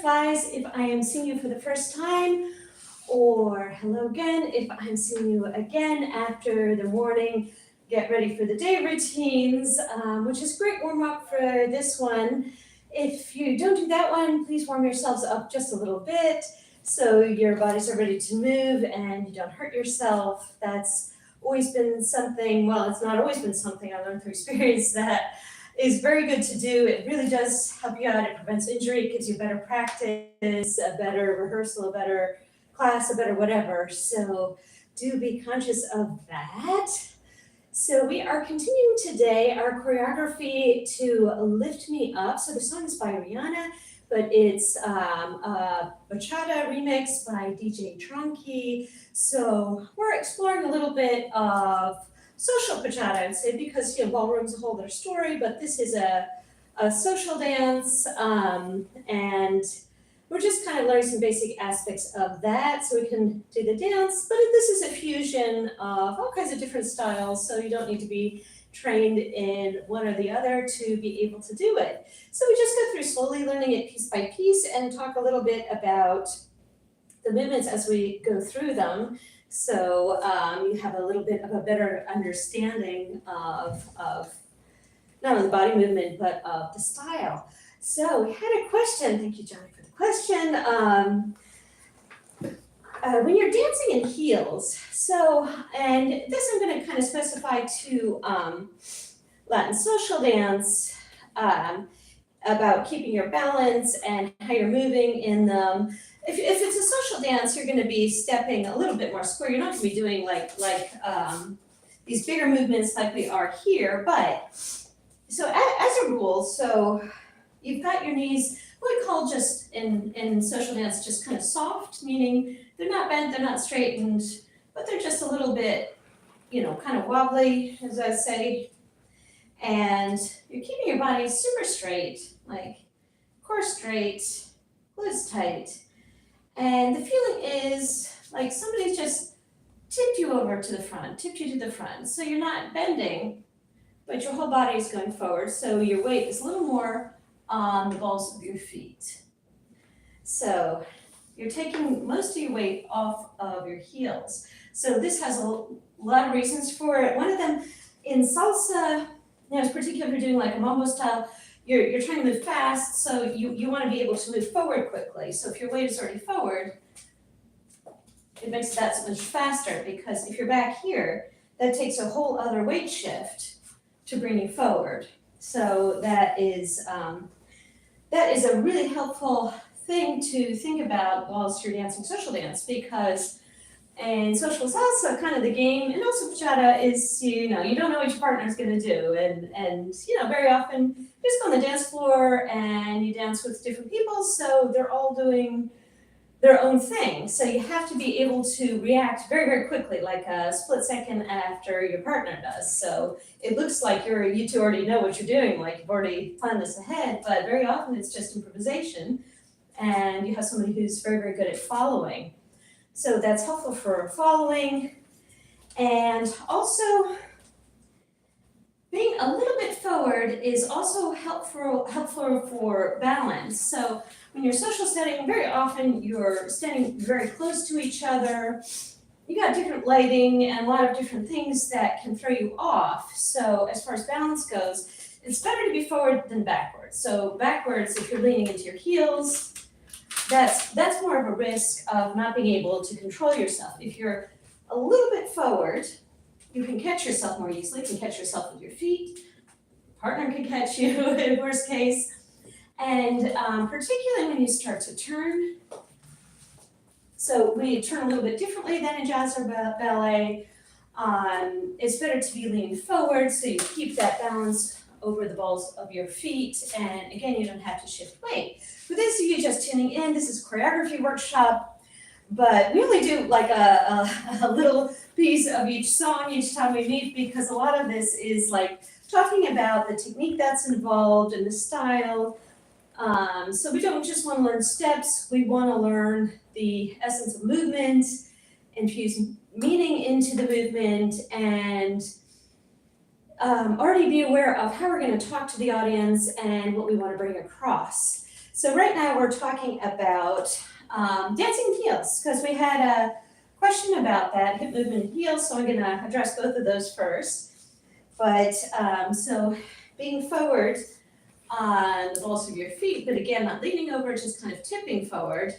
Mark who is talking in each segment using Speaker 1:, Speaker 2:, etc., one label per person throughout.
Speaker 1: butterflies if I am seeing you for the first time, or hello again if I'm seeing you again after the morning get ready for the day routines, which is great warm up for this one. If you don't do that one, please warm yourselves up just a little bit so your bodies are ready to move and you don't hurt yourself. That's always been something, well, it's not always been something I learned through experience that is very good to do. It really does help you out. It prevents injury, it gives you better practice, a better rehearsal, a better class, a better whatever. So do be conscious of that. So we are continuing today our choreography to Lift Me Up. So the song is by Rihanna, but it's a bachata remix by DJ Tronky. So we're exploring a little bit of social bachata, I'd say, because ballrooms hold their story, but this is a social dance, and we're just kind of learning some basic aspects of that so we can do the dance. But this is a fusion of all kinds of different styles, so you don't need to be trained in one or the other to be able to do it. So we just go through slowly learning it piece by piece and talk a little bit about the movements as we go through them. So you have a little bit of a better understanding of not only the body movement, but of the style. So we had a question. Thank you, Johnny, for the question. When you're dancing in heels, so, and this I'm going to kind of specify to Latin social dance, about keeping your balance and how you're moving in them. If it's a social dance, you're going to be stepping a little bit more square. You're not going to be doing like these bigger movements like we are here. But so as a rule, so you've got your knees, what we call just in social dance, just kind of soft, meaning they're not bent, they're not straightened, but they're just a little bit, kind of wobbly, as I say. And you're keeping your body super straight, like core straight, glutes tight. And the feeling is like somebody's just tipped you over to the front, tipped you to the front. So you're not bending, but your whole body is going forward. So your weight is a little more on the balls of your feet. So you're taking most of your weight off of your heels. So this has a lot of reasons for it. One of them, in salsa, it's particularly if you're doing like a mambo style, you're trying to move fast, so you want to be able to move forward quickly. So if your weight is already forward, it makes that so much faster, because if you're back here, that takes a whole other weight shift to bring you forward. So that is a really helpful thing to think about whilst you're dancing social dance, because in social salsa, kind of the game, and also bachata is, you don't know what your partner is going to do. And very often you just go on the dance floor and you dance with different people, so they're all doing their own thing. So you have to be able to react very, very quickly, like a split second after your partner does. So it looks like you two already know what you're doing, like you've already planned this ahead, but very often it's just improvisation, and you have somebody who's very, very good at following. So that's helpful for following. And also, being a little bit forward is also helpful for balance. So when you're social setting, very often you're standing very close to each other. You got different lighting and a lot of different things that can throw you off. So as far as balance goes, it's better to be forward than backwards. So backwards, if you're leaning into your heels, that's more of a risk of not being able to control yourself. If you're a little bit forward, you can catch yourself more easily. You can catch yourself with your feet. Your partner can catch you in worst case. And particularly when you start to turn. So we turn a little bit differently than in jazz or ballet. It's better to be leaning forward so you keep that balance over the balls of your feet. And again, you don't have to shift weight. For this, if you're just tuning in, this is a choreography workshop, but we only do like a little piece of each song each time we meet, because a lot of this is like talking about the technique that's involved and the style. So we don't just want to learn steps, we want to learn the essence of movement, infuse meaning into the movement, and already be aware of how we're going to talk to the audience and what we want to bring across. So right now we're talking about dancing heels, because we had a question about that, hip movement and heels, so I'm gonna address both of those first. But, so being forward on the balls of your feet, but again, not leaning over, just kind of tipping forward,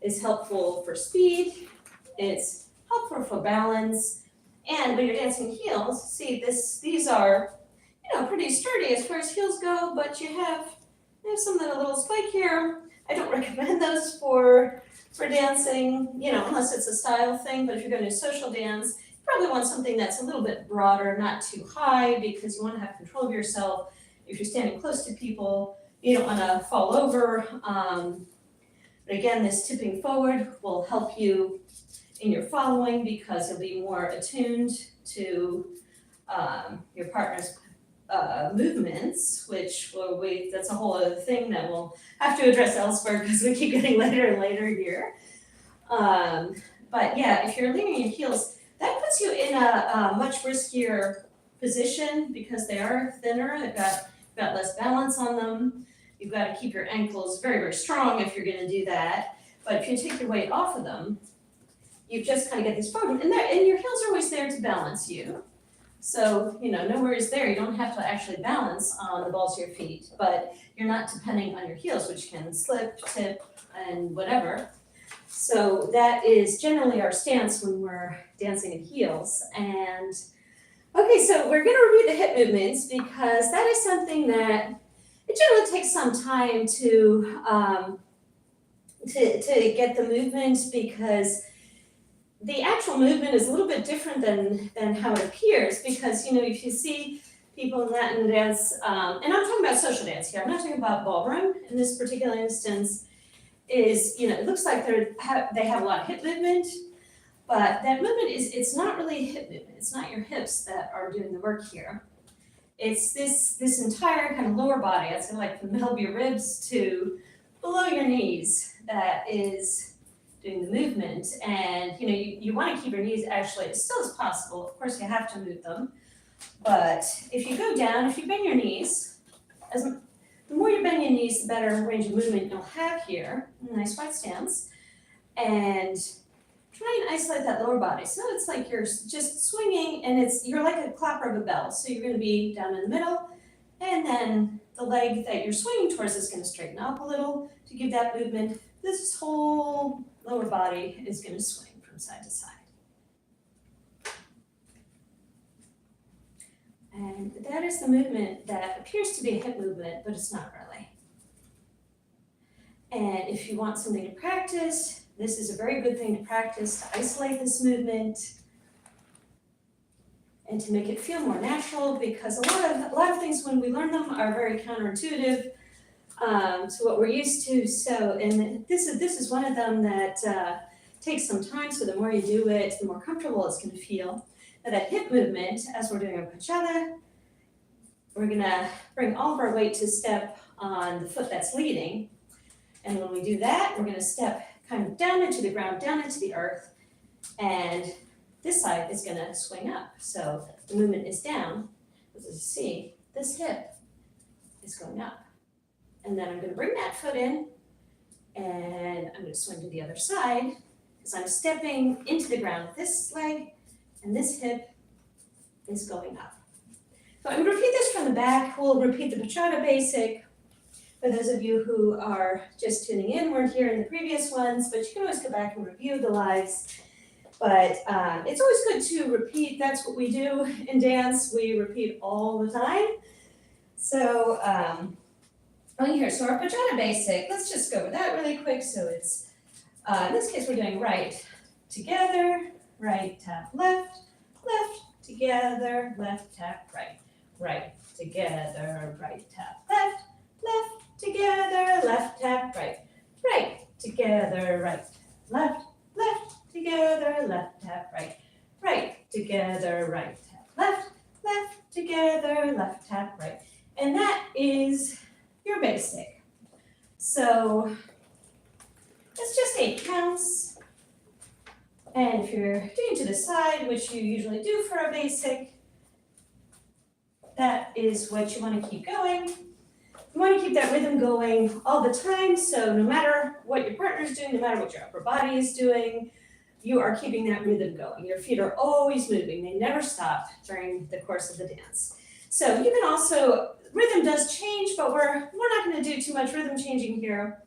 Speaker 1: is helpful for speed, it's helpful for balance, and when you're dancing heels, see these are, pretty sturdy as far as heels go, but you have some that a little spike here. I don't recommend those for dancing, unless it's a style thing, but if you're going to social dance, you probably want something that's a little bit broader, not too high, because you want to have control of yourself. If you're standing close to people, you don't want to fall over. But again, this tipping forward will help you in your following because you'll be more attuned to your partner's movements, which that's a whole other thing that we'll have to address elsewhere because we keep getting later and later here. But yeah, if you're leaning your heels, that puts you in a much riskier position because they are thinner, they've got less balance on them. You've got to keep your ankles very, very strong if you're going to do that. But if you take your weight off of them, you just kind of get this forward, and your heels are always there to balance you. So, no worries there. You don't have to actually balance on the balls of your feet, but you're not depending on your heels, which can slip, tip, and whatever. So that is generally our stance when we're dancing in heels. And okay, so we're going to review the hip movements because that is something that it generally takes some time to get the movement, because the actual movement is a little bit different than how it appears, because if you see people in Latin dance, and I'm talking about social dance here, I'm not talking about ballroom in this particular instance, is it looks like they have a lot of hip movement, but that movement it's not really hip movement. It's not your hips that are doing the work here. It's this entire kind of lower body. It's like from the middle of your ribs to below your knees that is doing the movement. And you want to keep your knees actually as still as possible. Of course, you have to move them, but if you go down, if you bend your knees, the more you bend your knees, the better range of movement you'll have here. Nice wide stance, and try and isolate that lower body. So it's like you're just swinging, and you're like a clapper of a bell. So you're going to be down in the middle, and then the leg that you're swinging towards is going to straighten up a little to give that movement. This whole lower body is going to swing from side to side. And that is the movement that appears to be a hip movement, but it's not really. And if you want something to practice, this is a very good thing to practice, to isolate this movement and to make it feel more natural, because a lot of things when we learn them are very counterintuitive to what we're used to. So, and this is one of them that takes some time. So the more you do it, the more comfortable it's going to feel. Now that hip movement, as we're doing our bachata, we're going to bring all of our weight to step on the foot that's leading. And when we do that, we're going to step kind of down into the ground, down into the earth, and this side is going to swing up. So the movement is down. As you see, this hip is going up. And then I'm going to bring that foot in, and I'm going to swing to the other side, because I'm stepping into the ground with this leg, and this hip is going up. So I'm going to repeat this from the back. We'll repeat the bachata basic. For those of you who are just tuning in, weren't here in the previous ones, but you can always go back and review the lives. But it's always good to repeat. That's what we do in dance. We repeat all the time. So here, so our bachata basic, let's just go over that really quick. So it's, in this case, we're doing right together, right tap left, left together, left tap right, right together, right tap left, left together, left tap right, right together, right, left, left together, left tap right, right together, right tap left, left together, left tap right. And that is your basic. So it's just 8 counts. And if you're doing to the side, which you usually do for a basic, that is what you want to keep going. you want to keep that rhythm going all the time, so no matter what your partner's doing, no matter what your upper body is doing, you are keeping that rhythm going. Your feet are always moving, they never stop during the course of the dance. So you can also, rhythm does change, but we're not gonna do too much rhythm changing here.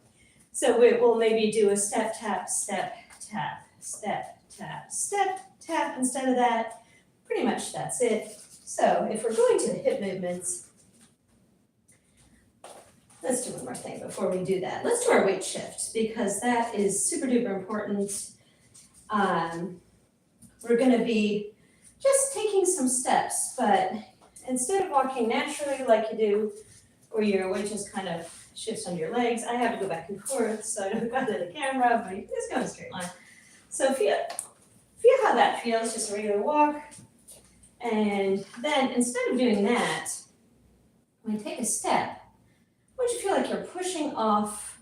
Speaker 1: So we'll maybe do a step, tap, step, tap, step, tap, step, tap instead of that. Pretty much that's it. So if we're going to the hip movements, let's do one more thing before we do that. Let's do our weight shift because that is super duper important. We're gonna be just taking some steps, but instead of walking naturally like you do, where your weight just kind of shifts on your legs, I have to go back and forth, so I don't go to the camera, but you just go in a straight line. So feel how that feels, just a regular walk. And then instead of doing that, when you take a step, I want you to feel like you're pushing off,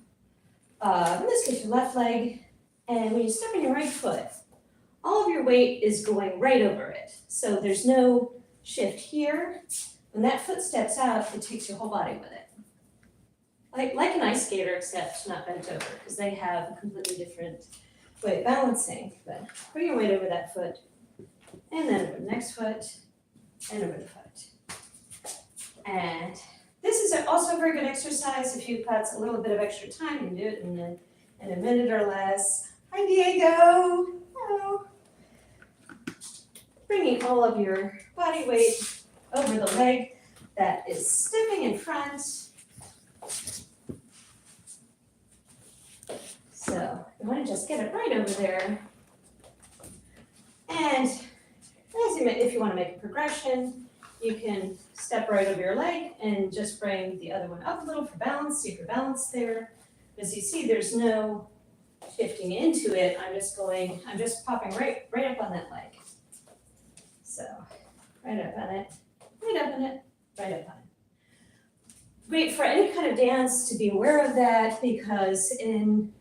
Speaker 1: in this case, your left leg, and when you step on your right foot, all of your weight is going right over it. So there's no shift here. When that foot steps out, it takes your whole body with it. Like an ice skater, except not bent over, because they have a completely different way of balancing. But bring your weight over that foot, and then over the next foot, and over the foot. And this is also a very good exercise if you've got a little bit of extra time. You can do it in a minute or less. Hi, Diego. Hello. Bringing all of your body weight over the leg that is stepping in front. So you want to just get it right over there. And if you want to make a progression, you can step right over your leg and just bring the other one up a little for balance, see if you're balanced there. As you see, there's no shifting into it. I'm just popping right up on that leg. So, right up on it, right up on it, right up on it. Great for any kind of dance to be aware of that because in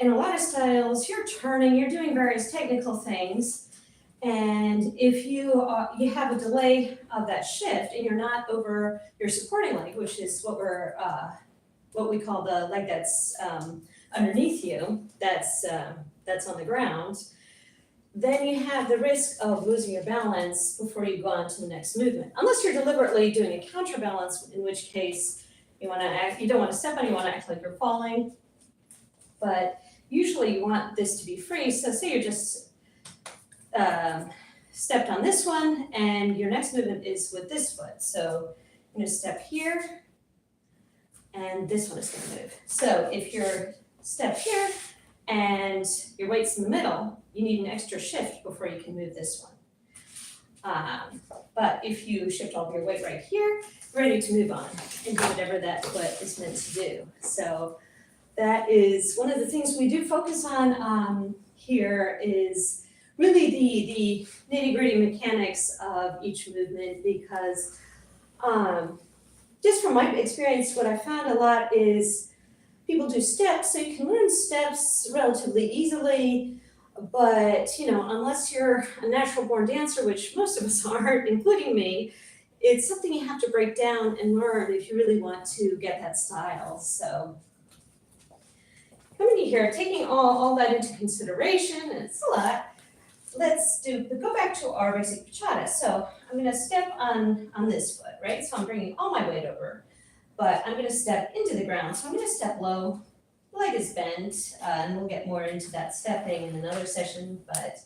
Speaker 1: a lot of styles, you're turning, you're doing various technical things, and if you have a delay of that shift and you're not over your supporting leg, which is what we call the leg that's underneath you, that's on the ground, then you have the risk of losing your balance before you go on to the next movement. Unless you're deliberately doing a counterbalance, in which case you don't want to step on, you want to act like you're falling. But usually you want this to be free. So say you're just stepped on this one and your next movement is with this foot. So I'm going to step here and this one is going to move. So if you're step here and your weight's in the middle, you need an extra shift before you can move this one. But if you shift all of your weight right here, you're ready to move on and do whatever that foot is meant to do. So that is one of the things we do focus on here is really the nitty-gritty mechanics of each movement because just from my experience, what I found a lot is people do steps, so you can learn steps relatively easily, but unless you're a natural born dancer, which most of us aren't, including me, it's something you have to break down and learn if you really want to get that style. So coming in here, taking all that into consideration, and it's a lot, go back to our basic bachata. So I'm gonna step on this foot, right? So I'm bringing all my weight over, but I'm gonna step into the ground. So I'm gonna step low, the leg is bent, and we'll get more into that stepping in another session, but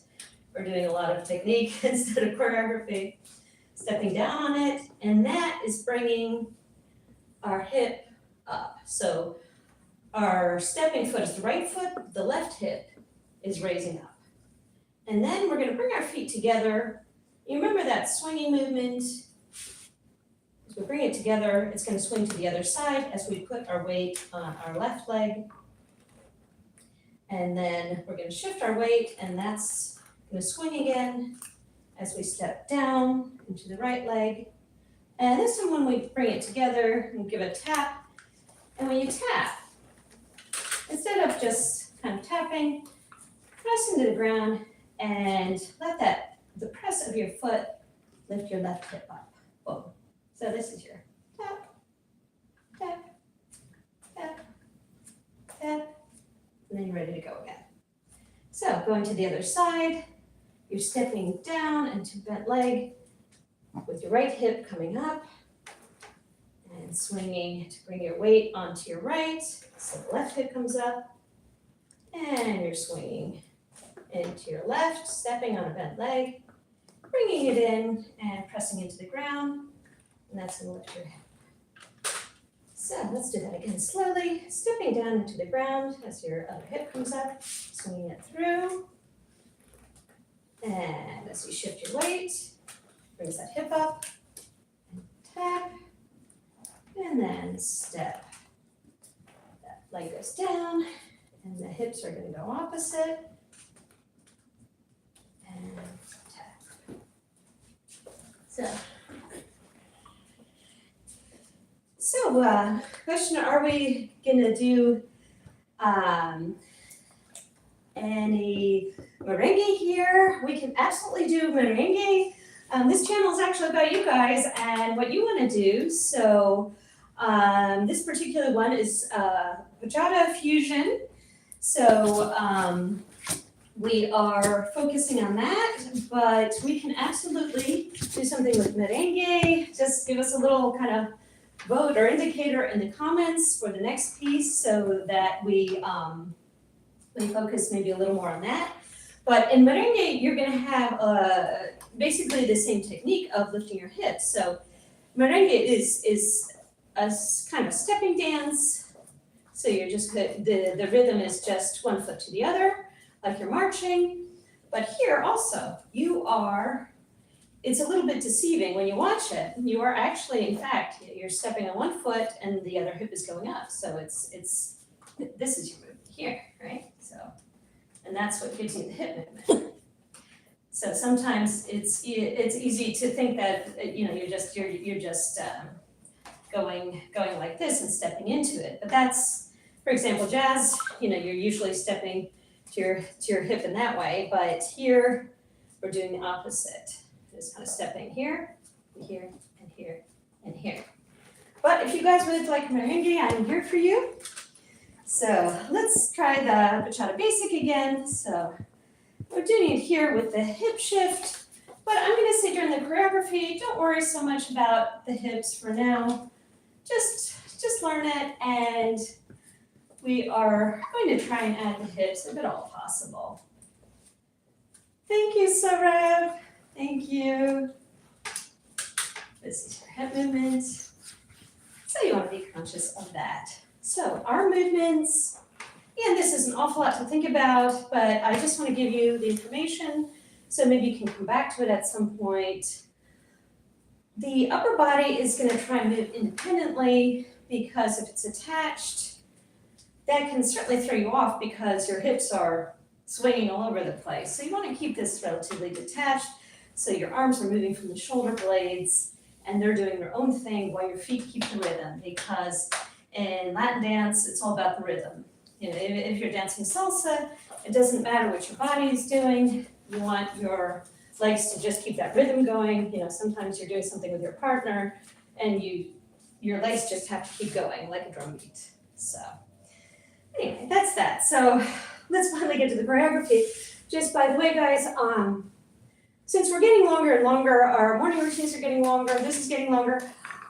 Speaker 1: we're doing a lot of technique instead of choreography. Stepping down on it, and that is bringing our hip up. So our stepping foot is the right foot, the left hip is raising up. And then we're gonna bring our feet together. You remember that swinging movement? As we bring it together, it's gonna swing to the other side as we put our weight on our left leg. And then we're gonna shift our weight, and that's gonna swing again as we step down into the right leg. And this time when we bring it together, we'll give it a tap. And when you tap, instead of just kind of tapping, press into the ground and let the press of your foot lift your left hip up. Boom. So this is your tap, tap, step, and then you're ready to go again. So going to the other side, you're stepping down into bent leg with your right hip coming up and swinging to bring your weight onto your right. So the left hip comes up and you're swinging into your left, stepping on a bent leg, bringing it in and pressing into the ground, and that's going to lift your hip. So let's do that again slowly, stepping down into the ground as your other hip comes up, swinging it through. And as you shift your weight, brings that hip up, and tap, and then step. That leg goes down, and the hips are going to go opposite, and tap. So, question, are we going to do any merengue here? We can absolutely do merengue. This channel is actually about you guys and what you want to do. So this particular one is bachata fusion. So we are focusing on that, but we can absolutely do something with merengue. Just give us a little kind of vote or indicator in the comments for the next piece so that we focus maybe a little more on that. But in merengue, you're going to have basically the same technique of lifting your hips. So merengue is a kind of stepping dance. So you're just the rhythm is just one foot to the other, like you're marching. But here also, it's a little bit deceiving when you watch it. You are actually, in fact, you're stepping on one foot and the other hip is going up. So this is your movement here, right? So, and that's what gives you the hip movement. So sometimes it's easy to think that you're just going like this and stepping into it. But that's, for example, jazz. You're usually stepping to your hip in that way. But here we're doing the opposite. Just kind of stepping here, here, and here, and here. But if you guys would like merengue, I'm here for you. So let's try the bachata basic again. So we're doing it here with the hip shift, but I'm going to say during the choreography, don't worry so much about the hips for now. Just learn it, and we are going to try and add the hips if at all possible. Thank you, Saurav. Thank you. This is your hip movement. So you want to be conscious of that. So our movements, and this is an awful lot to think about, but I just want to give you the information so maybe you can come back to it at some point. The upper body is going to try and move independently because if it's attached, that can certainly throw you off because your hips are swinging all over the place. So you want to keep this relatively detached so your arms are moving from the shoulder blades and they're doing their own thing while your feet keep the rhythm, because in Latin dance, it's all about the rhythm. If you're dancing salsa, it doesn't matter what your body is doing. You want your legs to just keep that rhythm going. Sometimes you're doing something with your partner and your legs just have to keep going like a drum beat. So anyway, that's that. So let's finally get to the choreography. Just by the way, guys, since we're getting longer and longer, our morning routines are getting longer, this is getting longer,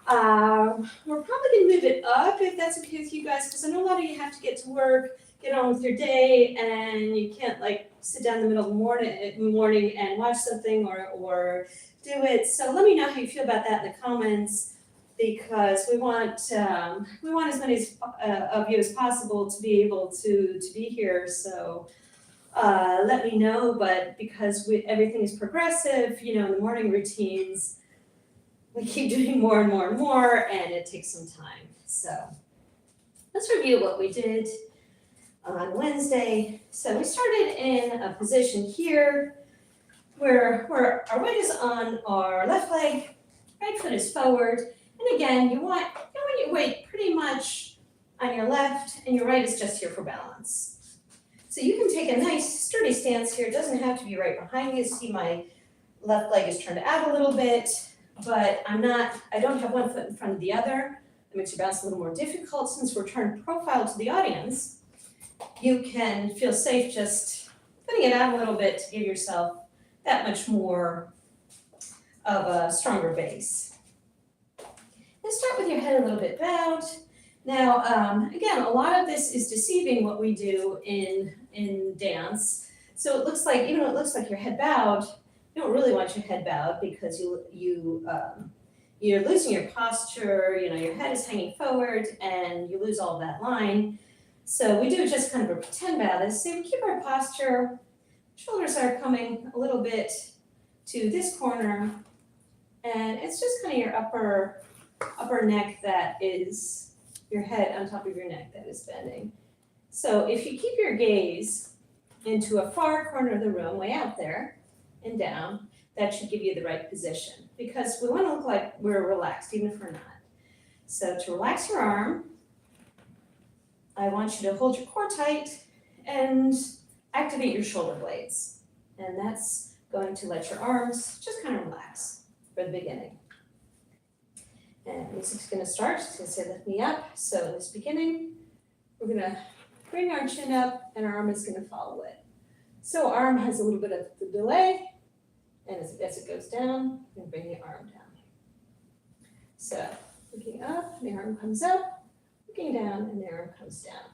Speaker 1: we're probably going to move it up if that's okay with you guys, because I know a lot of you have to get to work, get on with your day, and you can't sit down in the middle of the morning and watch something or do it. So let me know how you feel about that in the comments, because we want as many of you as possible to be able to be here. So let me know. But because everything is progressive, in the morning routines, we keep doing more and more and more, and it takes some time. So let's review what we did on Wednesday. So we started in a position here where our weight is on our left leg, right foot is forward, and again, you want your weight pretty much on your left, and your right is just here for balance. So you can take a nice sturdy stance here. It doesn't have to be right behind you. See, my left leg is turned out a little bit, but I don't have one foot in front of the other. That makes your balance a little more difficult since we're turned profile to the audience. you can feel safe just putting it out a little bit to give yourself that much more of a stronger base. And start with your head a little bit bowed. Now, again, a lot of this is deceiving what we do in dance. So it looks like, even though it looks like your head bowed, you don't really want your head bowed because you're losing your posture, your head is hanging forward and you lose all of that line. So we do just kind of a pretend bow. This, so we keep our posture, shoulders are coming a little bit to this corner, and it's just kind of your upper neck that is, your head on top of your neck that is bending. So if you keep your gaze into a far corner of the room, way out there and down, that should give you the right position, because we want to look like we're relaxed, even if we're not. So to relax your arm, I want you to hold your core tight and activate your shoulder blades. And that's going to let your arms just kind of relax for the beginning. And music's going to start. It's going to say lift me up. So in this beginning, we're going to bring our chin up and our arm is going to follow it. So arm has a little bit of the delay, and as it goes down, we're going to bring the arm down. So looking up, the arm comes up, looking down, and the arm comes down.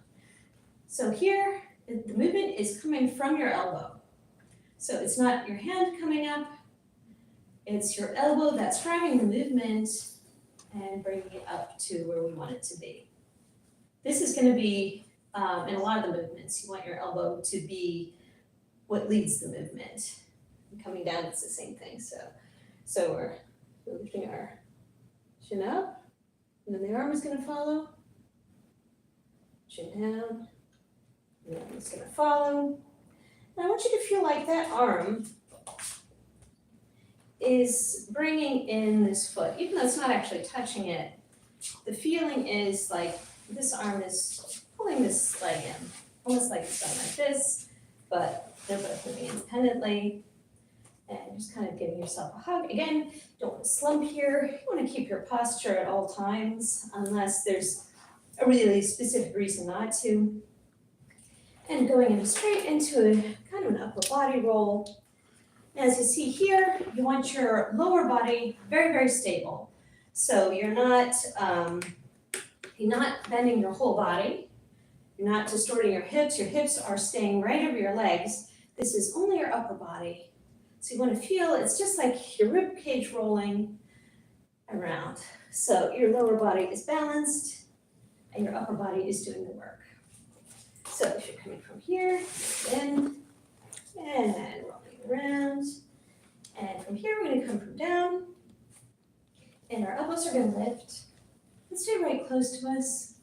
Speaker 1: So here, the movement is coming from your elbow. So it's not your hand coming up, it's your elbow that's driving the movement and bringing it up to where we want it to be. This is going to be, in a lot of the movements, you want your elbow to be what leads the movement. And coming down, it's the same thing. So we're lifting our chin up, and then the arm is going to follow. Chin down, and the arm is going to follow. And I want you to feel like that arm is bringing in this foot, even though it's not actually touching it. The feeling is like this arm is pulling this leg in, almost like it's done like this, but they're both moving independently. And just kind of giving yourself a hug. Again, don't want to slump here. You want to keep your posture at all times, unless there's a really specific reason not to. And going straight into a kind of an upper body roll. As you see here, you want your lower body very, very stable. So you're not bending your whole body. You're not distorting your hips. Your hips are staying right over your legs. This is only your upper body. So you want to feel it's just like your rib cage rolling around. So your lower body is balanced and your upper body is doing the work. So if you're coming from here, in, and rolling around. And from here, we're going to come from down. And our elbows are going to lift. And stay right close to us.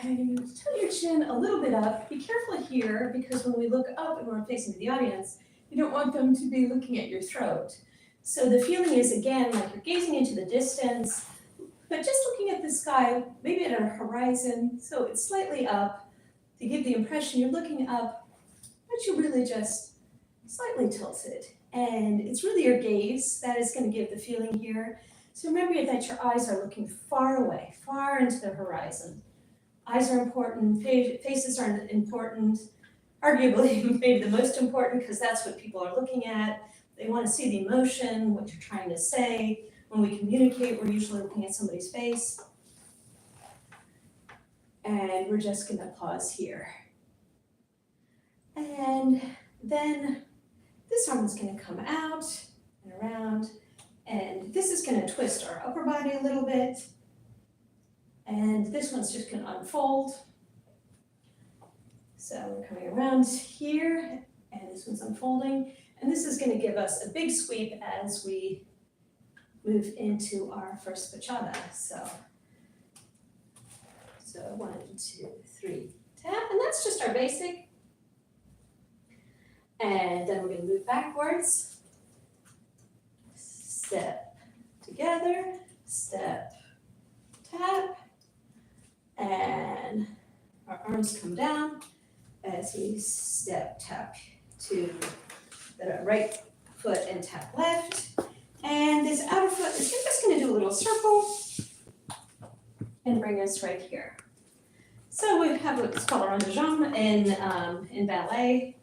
Speaker 1: And tilt your chin a little bit up. Be careful here, because when we look up and we're facing the audience, you don't want them to be looking at your throat. So the feeling is, again, like you're gazing into the distance, but just looking at the sky, maybe at a horizon, so it's slightly up, to give the impression you're looking up, but you're really just slightly tilted. And it's really your gaze that is going to give the feeling here. So remember that your eyes are looking far away, far into the horizon. Eyes are important, faces are important, arguably maybe the most important, because that's what people are looking at. They want to see the emotion, what you're trying to say. When we communicate, we're usually looking at somebody's face. And we're just going to pause here. And then this arm is going to come out and around. And this is going to twist our upper body a little bit. And this one's just going to unfold. So we're coming around here, and this one's unfolding. And this is going to give us a big sweep as we move into our first bachata. So 1, 2, 3, tap, and that's just our basic. And then we're going to move backwards. Step together, step, tap, and our arms come down as we step, tap to the right foot and tap left. And this outer foot is just going to do a little circle and bring us right here. So we have what's called a rond de jambe in ballet.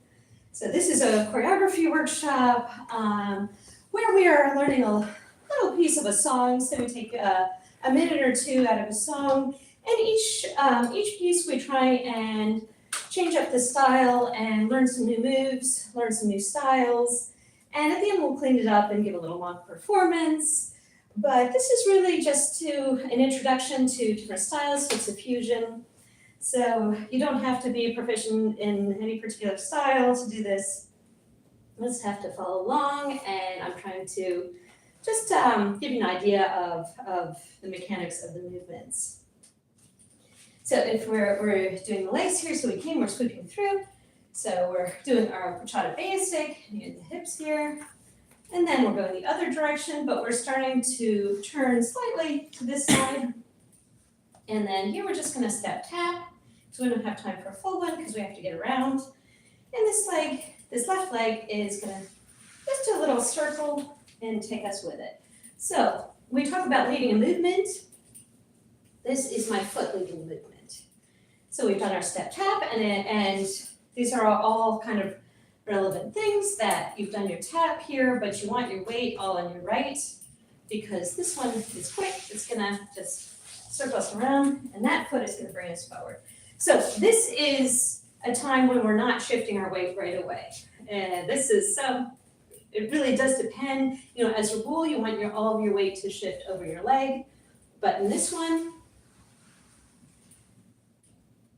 Speaker 1: So this is a choreography workshop where we are learning a little piece of a song. So we take a minute or two out of a song, and each piece we try and change up the style and learn some new moves, learn some new styles, and at the end we'll clean it up and give a little mock performance. But this is really just an introduction to different styles, it's a fusion. So you don't have to be proficient in any particular style to do this. You just have to follow along, and I'm trying to just give you an idea of the mechanics of the movements. So if we're doing the legs here, so we're sweeping through. So we're doing our bachata basic, and the hips here. And then we're going the other direction, but we're starting to turn slightly to this side. And then here we're just gonna step tap, so we don't have time for a full one because we have to get around. And this left leg is gonna just do a little circle and take us with it. So we talk about leading a movement. This is my foot leading the movement. So we've done our step tap, and these are all kind of relevant things that you've done your tap here, but you want your weight all on your right because this one is quick. It's gonna just circle us around, and that foot is gonna bring us forward. So this is a time when we're not shifting our weight right away. And it really does depend. As a rule, you want all of your weight to shift over your leg, but in this one,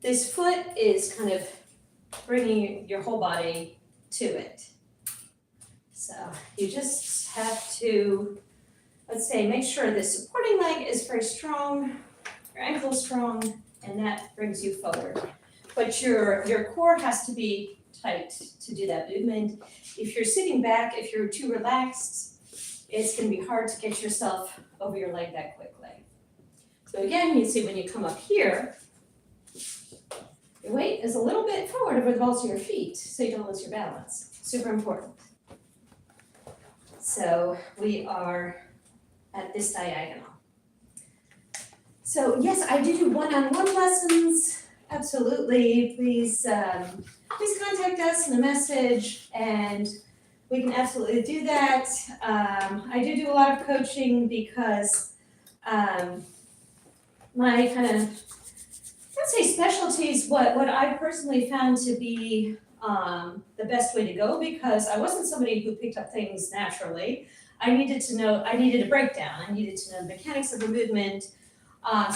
Speaker 1: this foot is kind of bringing your whole body to it. So you just have to, let's say, make sure the supporting leg is very strong, your ankle is strong, and that brings you forward. But your core has to be tight to do that movement. If you're sitting back, if you're too relaxed, it's gonna be hard to get yourself over your leg that quickly. So again, you see when you come up here, your weight is a little bit forward over the balls of your feet so you don't lose your balance. Super important. So we are at this diagonal. So yes, I do one-on-one lessons. Absolutely. Please contact us in a message, and we can absolutely do that. I do a lot of coaching because my kind of, let's say, specialties, what I personally found to be the best way to go, because I wasn't somebody who picked up things naturally. I needed a breakdown. I needed to know the mechanics of the movement.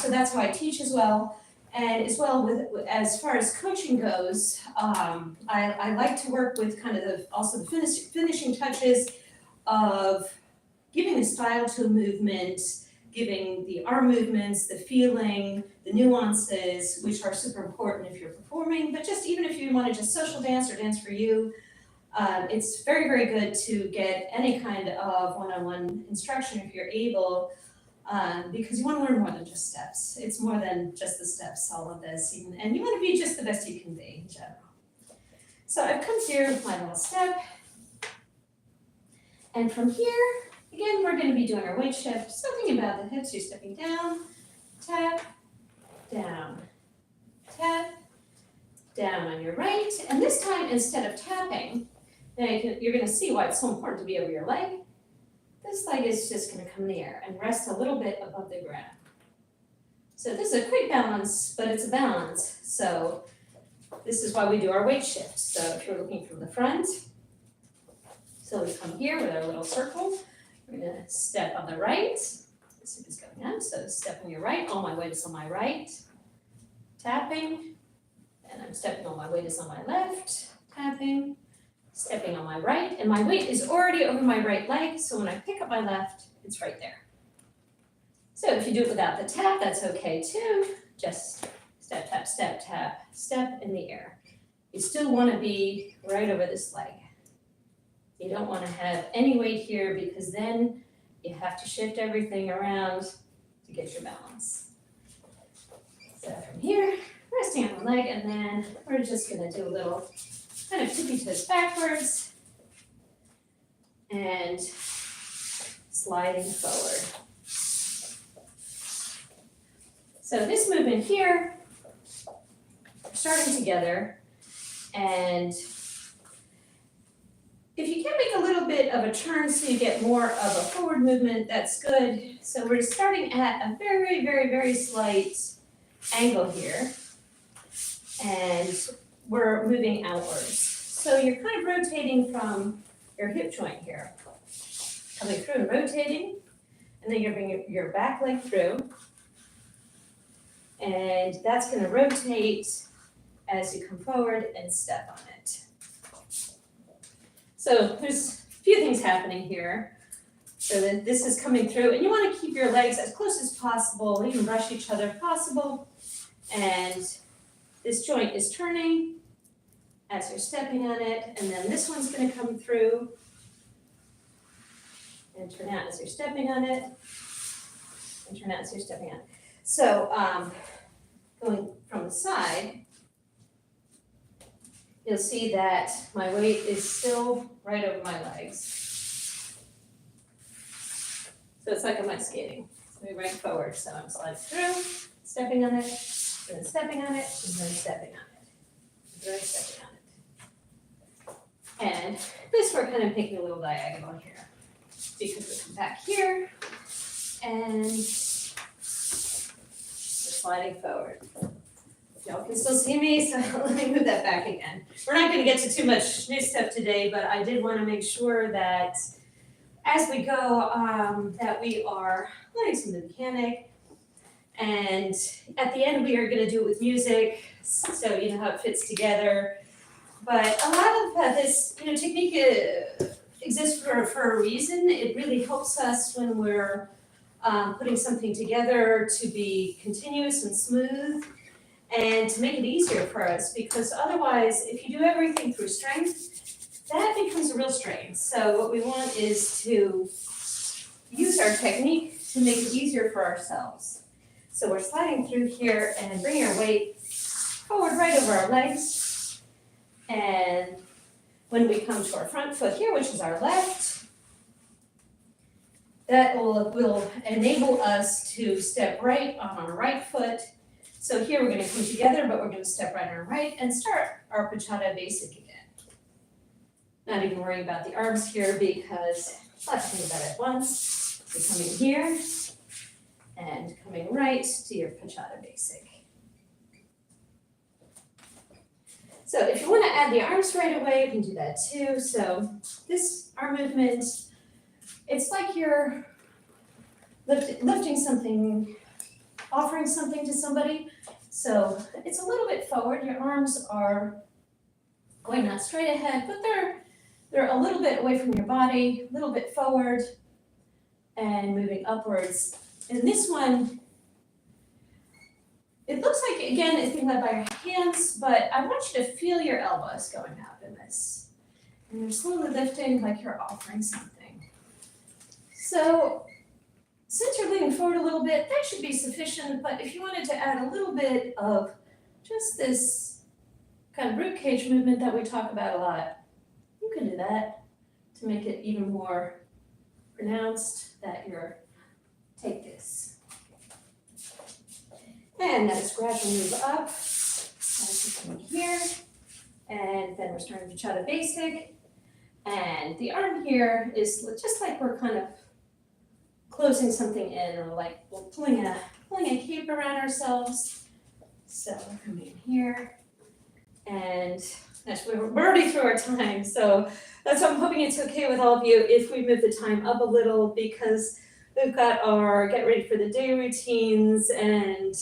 Speaker 1: So that's why I teach as well. And as well, as far as coaching goes, I like to work with kind of the finishing touches of giving a style to a movement, giving the arm movements, the feeling, the nuances, which are super important if you're performing. But just even if you want to just social dance or dance for you, it's very, very good to get any kind of one-on-one instruction if you're able. Because you want to learn more than just steps. It's more than just the steps, all of this, and you want to be just the best you can be in general. So I've come here with my little step, and from here, again, we're going to be doing our weight shift. So think about the hips, you're stepping down, tap, down, tap, down on your right, and this time, instead of tapping, now you're going to see why it's so important to be over your leg. This leg is just going to come in the air and rest a little bit above the ground. So this is a quick balance, but it's a balance. So this is why we do our weight shift. So if you're looking from the front, so we come here with our little circle. We're going to step on the right. This hip is going up, so step on your right. All my weight is on my right. Tapping, and I'm stepping on my weight is on my left. Tapping. Stepping on my right, and my weight is already over my right leg, so when I pick up my left, it's right there. So if you do it without the tap, that's okay too. Just step, tap, step, tap, step in the air. You still want to be right over this leg. You don't want to have any weight here because then you have to shift everything around to get your balance. So from here, resting on one leg, and then we're just going to do a little kind of tippy toes backwards and sliding forward. So this movement here starting together, and if you can make a little bit of a turn so you get more of a forward movement, that's good. So we're starting at a very, very, very slight angle here, and we're moving outwards. So you're kind of rotating from your hip joint here, coming through and rotating, and then you're bringing your back leg through, and that's going to rotate as you come forward and step on it. So there's a few things happening here. So that this is coming through, and you want to keep your legs as close as possible, even brush each other if possible. And this joint is turning as you're stepping on it, and then this one's going to come through and turn out as you're stepping on it, and turn out as you're stepping on it. So going from the side, you'll see that my weight is still right over my legs. So it's like I'm ice skating. So we right forward. So I'm sliding through, stepping on it, and then stepping on it, and then stepping on it. And then stepping on it. And this we're kind of making a little diagonal here. Because we come back here, and we're sliding forward. Y'all can still see me, so let me move that back again. We're not gonna get to too much new stuff today, but I did wanna make sure that as we go, that we are learning some of the mechanic. And at the end, we are gonna do it with music, so you know how it fits together. But a lot of this, technique exists for a reason. It really helps us when we're putting something together to be continuous and smooth, and to make it easier for us, because otherwise, if you do everything through strength, that becomes a real strain. So what we want is to use our technique to make it easier for ourselves. So we're sliding through here and bringing our weight forward right over our legs. And when we come to our front foot here, which is our left, that will enable us to step right on our right foot. So here we're going to come together, but we're going to step right on our right and start our bachata basic again. Not even worrying about the arms here, because let's think about it at once. You're coming here and coming right to your bachata basic. So if you want to add the arms right away, you can do that too. So this arm movement, it's like you're lifting something, offering something to somebody. So it's a little bit forward. Your arms are going not straight ahead, but they're a little bit away from your body, a little bit forward, and moving upwards. And this one, it looks like, again, it's being led by your hands, but I want you to feel your elbows going up in this. And you're slowly lifting like you're offering something. So since you're leaning forward a little bit, that should be sufficient, but if you wanted to add a little bit of just this kind of rib cage movement that we talk about a lot, you can do that to make it even more pronounced that you're, take this. And then it's gradually move up, as you come here, and then we're starting bachata basic. And the arm here is just like we're kind of closing something in, or like we're pulling a cape around ourselves. So we're coming in here, and we're already through our time, so that's why I'm hoping it's okay with all of you if we move the time up a little, because we've got our get ready for the day routines, and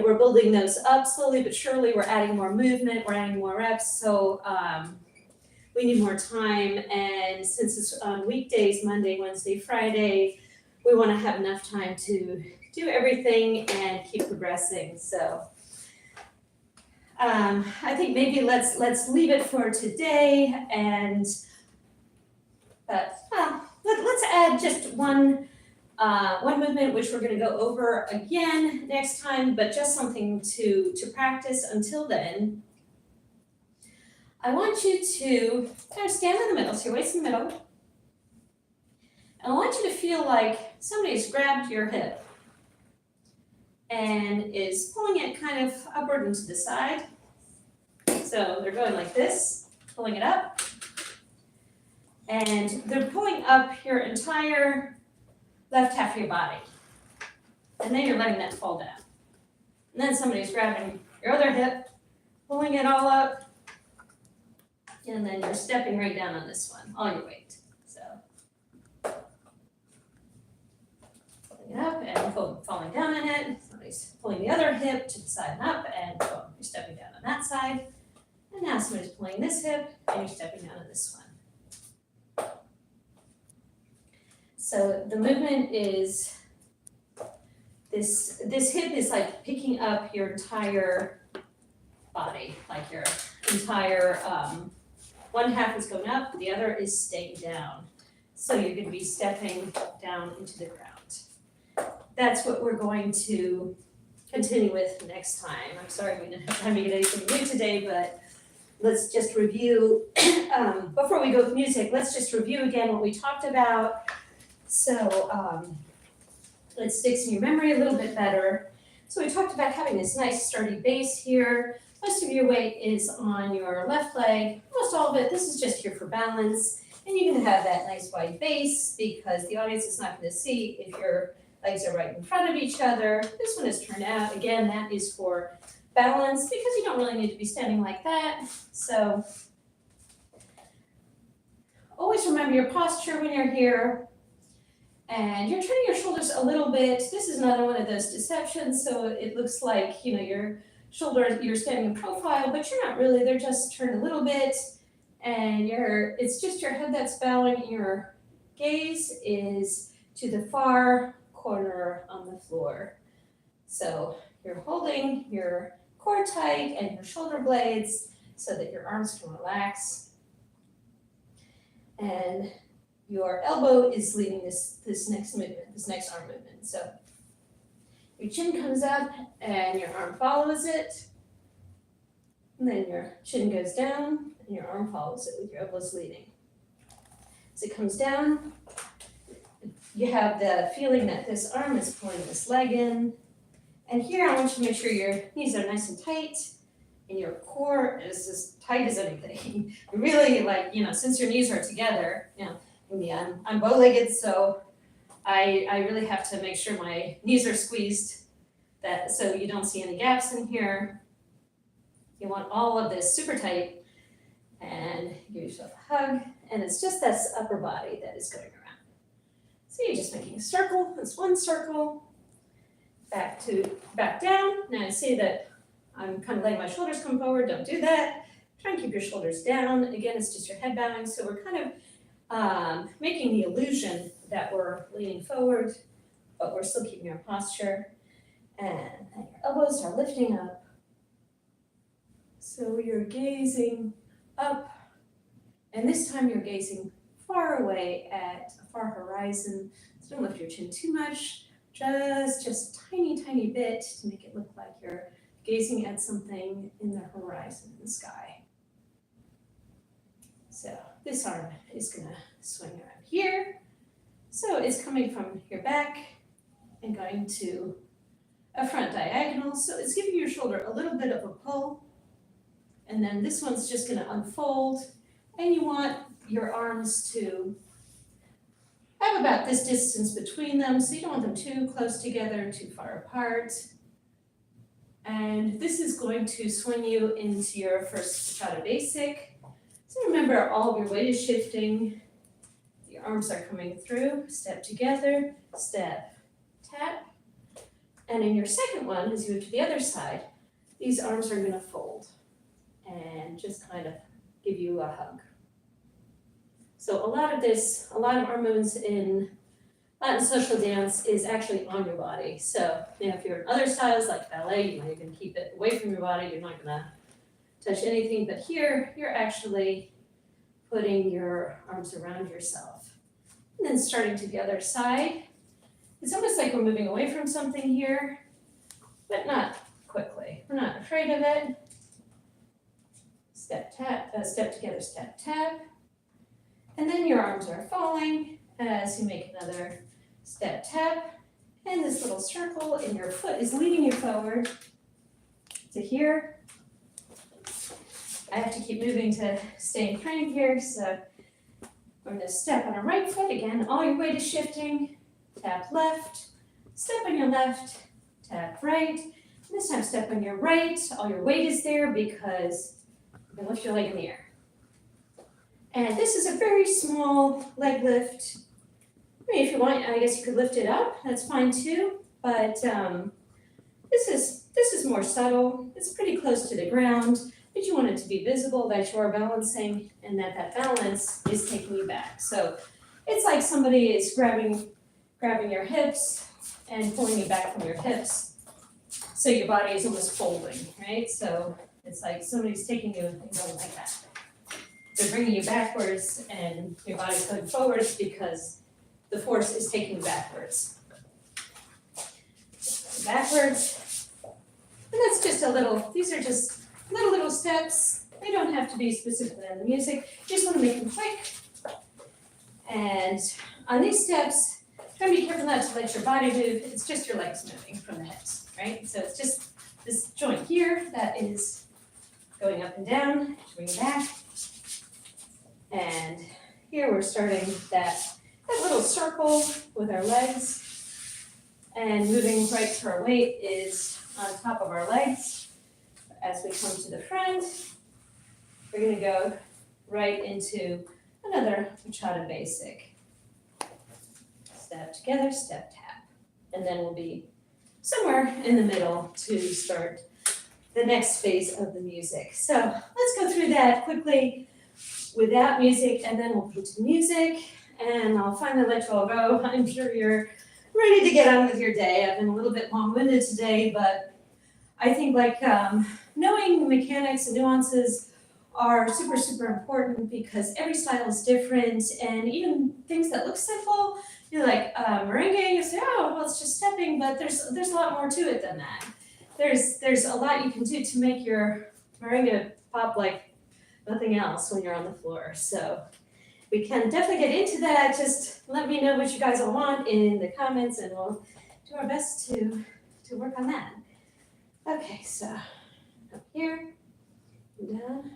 Speaker 1: we're building those up slowly but surely. We're adding more movement, we're adding more reps, so we need more time. And since it's on weekdays, Monday, Wednesday, Friday, we want to have enough time to do everything and keep progressing. So I think maybe let's leave it for today, and let's add just one movement, which we're going to go over again next time, but just something to practice. Until then, I want you to kind of stand in the middle, so your waist in the middle. And I want you to feel like somebody's grabbed your hip and is pulling it kind of upward and to the side. So they're going like this, pulling it up. And they're pulling up your entire left half of your body. And then you're letting that fall down. And then somebody's grabbing your other hip, pulling it all up. And then you're stepping right down on this one, all your weight. So pulling it up and falling down in it. Somebody's pulling the other hip to the side and up, and boom, you're stepping down on that side. And now somebody's pulling this hip, and you're stepping down on this one. So the movement is, this hip is like picking up your entire body, like your entire, one half is going up, the other is staying down. So you're going to be stepping down into the ground. That's what we're going to continue with next time. I'm sorry we didn't have time to get anything new today, but let's just review, before we go with music, let's just review again what we talked about. So it sticks in your memory a little bit better. So we talked about having this nice sturdy base here. Most of your weight is on your left leg, most all of it. This is just here for balance. And you're gonna have that nice wide base because the audience is not gonna see if your legs are right in front of each other. This one is turned out. Again, that is for balance because you don't really need to be standing like that. So always remember your posture when you're here. And you're turning your shoulders a little bit. This is another one of those deceptions. So it looks like, your shoulders, you're standing in profile, but you're not really. They're just turned a little bit. And it's just your head that's bowing. Your gaze is to the far corner on the floor. So you're holding your core tight and your shoulder blades so that your arms can relax. And your elbow is leading this next movement, this next arm movement. So your chin comes up and your arm follows it. And then your chin goes down and your arm follows it with your elbows leading. As it comes down, you have the feeling that this arm is pulling this leg in. And here I want you to make sure your knees are nice and tight and your core is as tight as anything. Really, since your knees are together, I'm bow-legged, so I really have to make sure my knees are squeezed, so you don't see any gaps in here. You want all of this super tight, and give yourself a hug, and it's just this upper body that is going around. So you're just making a circle. That's one circle. Back down. Now I see that I'm kind of letting my shoulders come forward. Don't do that. Try and keep your shoulders down. Again, it's just your head bowing, so we're kind of making the illusion that we're leaning forward, but we're still keeping our posture. And your elbows are lifting up. So you're gazing up, and this time you're gazing far away at a far horizon. So don't lift your chin too much, just tiny, tiny bit to make it look like you're gazing at something in the horizon, in the sky. So this arm is gonna swing around here. So it's coming from your back and going to a front diagonal. So it's giving your shoulder a little bit of a pull. And then this one's just gonna unfold. And you want your arms to have about this distance between them. So you don't want them too close together, too far apart. And this is going to swing you into your first bachata basic. So remember, all of your weight is shifting. Your arms are coming through. Step together, step, tap. And in your second one, as you move to the other side, these arms are going to fold and just kind of give you a hug. So a lot of arm movements in Latin social dance is actually on your body. So if you're in other styles like ballet, you can keep it away from your body. You're not going to touch anything, but here you're actually putting your arms around yourself. And then starting to the other side. It's almost like we're moving away from something here, but not quickly. We're not afraid of it. Step, tap, step together, step, tap. And then your arms are falling as you make another step, tap. And this little circle, and your foot is leading you forward to here. I have to keep moving to stay in frame here, so we're gonna step on our right foot again, all your weight is shifting, tap left, step on your left, tap right. This time step on your right, all your weight is there because you're gonna lift your leg in the air. And this is a very small leg lift. I mean, if you want, I guess you could lift it up, that's fine too, but this is more subtle, it's pretty close to the ground, but you want it to be visible that you are balancing and that balance is taking you back. So it's like somebody is grabbing your hips and pulling you back from your hips. So your body is almost folding, right? So it's like somebody's taking you and going like that. They're bringing you backwards and your body's going forwards because the force is taking you backwards. Backwards. And that's just these are just little steps. They don't have to be specifically on the music. You just want to make them quick. And on these steps, try to be careful not to let your body move. It's just your legs moving from the hips, right? So it's just this joint here that is going up and down, bring it back. And here we're starting that little circle with our legs. And moving right to our weight is on top of our legs. As we come to the front, we're gonna go right into another bachata basic. Step together, step tap. And then we'll be somewhere in the middle to start the next phase of the music. So let's go through that quickly without music, and then we'll put to music, and I'll finally let you all go. I'm sure you're ready to get on with your day. I've been a little bit long-winded today, but I think knowing mechanics and nuances are super, super important because every style is different, and even things that look simple, like merengue, you say, oh, well, it's just stepping, but there's a lot more to it than that. There's a lot you can do to make your merengue pop like nothing else when you're on the floor. So we can definitely get into that. Just let me know what you guys all want in the comments, and we'll do our best to work on that. Okay, so up here, and down,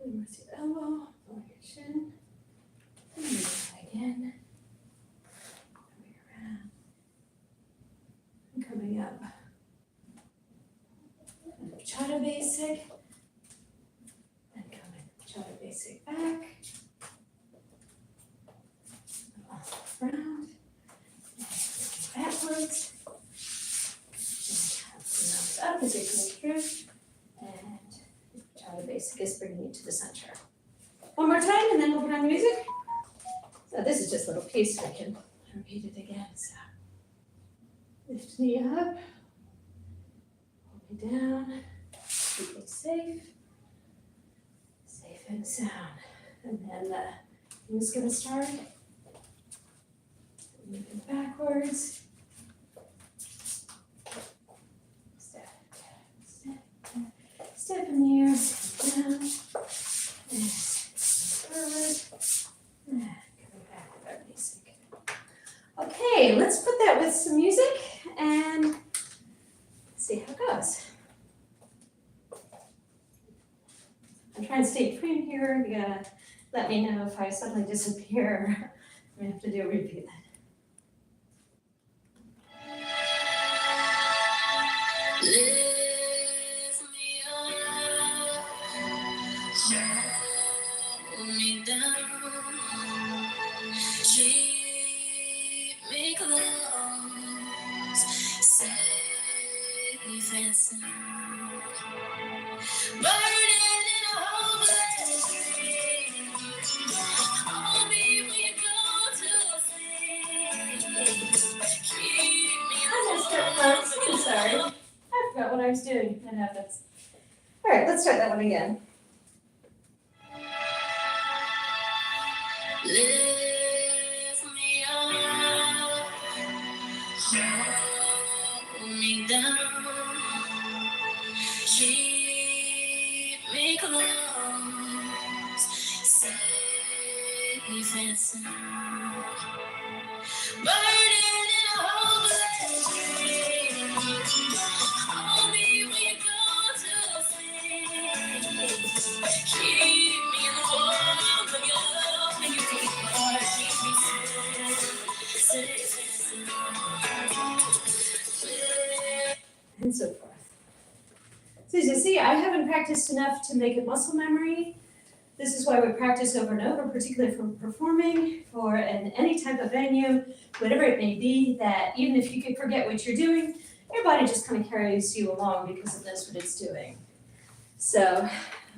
Speaker 1: and with your elbow, over your chin, and again, coming around, and coming up. And bachata basic, and coming bachata basic back, around, and backwards, and up as you're coming through, and bachata basic is bringing you to the center. One more time, and then we'll put on the music. So this is just a little piece, we can repeat it again. So lift me up, hold me down, keep it safe and sound. And then I'm just gonna start moving backwards. Step in the air, step down, and forward, and coming back with our basic. Okay, let's put that with some music and see how it goes. I'm trying to stay frame here. You gotta let me know if I suddenly disappear. I'm gonna have to do a repeat then. Lift me up, hold me down, keep me close, safe and sound. Burning in a hopeless dream. Hold me when you go to sleep. Keep me close. I'm sorry. I forgot what I was doing. That happens. All right, let's start that one again. Lift me up, hold me down, keep me close, safe and sound. Burning in a hopeless dream. Hold me when you go to sleep. practiced enough to make it muscle memory. This is why we practice over and over, particularly for performing, for in any type of venue, whatever it may be, that even if you could forget what you're doing, your body just kind of carries you along because it knows what it's doing. So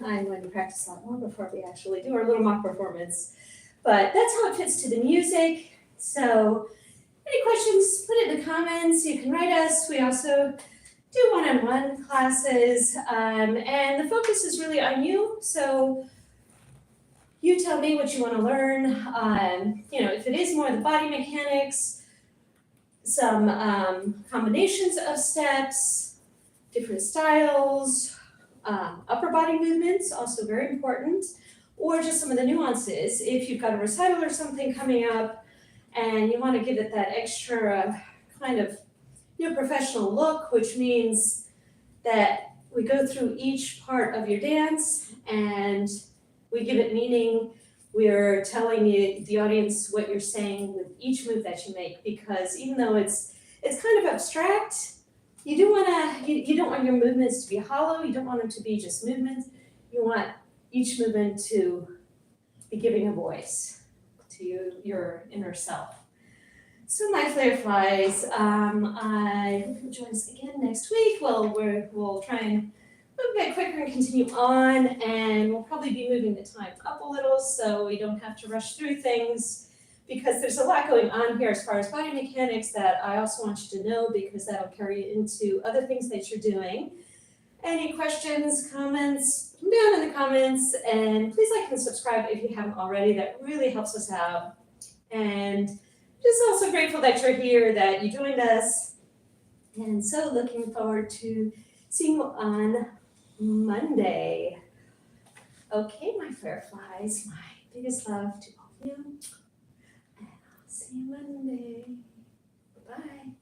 Speaker 1: I'm going to practice a lot more before we actually do our little mock performance. But that's how it fits to the music. So any questions, put it in the comments. You can write us. We also do one-on-one classes. And the focus is really on you. So you tell me what you want to learn. If it is more the body mechanics, some combinations of steps, different styles, upper body movements, also very important, or just some of the nuances. If you've got a recital or something coming up and you want to give it that extra kind of professional look, which means that we go through each part of your dance and we give it meaning. We're telling you, the audience, what you're saying with each move that you make, because even though it's kind of abstract, you don't want your movements to be hollow. You don't want them to be just movements. You want each movement to be giving a voice to your inner self. So my Fireflies, I hope you'll join us again next week. We'll try and move a bit quicker and continue on, and we'll probably be moving the time up a little so we don't have to rush through things, because there's a lot going on here as far as body mechanics that I also want you to know, because that'll carry you into other things that you're doing. Any questions, comments, put them down in the comments, and please like and subscribe if you haven't already. That really helps us out. And just also grateful that you're here, that you joined us, and so looking forward to seeing you on Monday. Okay, my Fireflies, my biggest love to all of you. And I'll see you Monday. Bye-bye.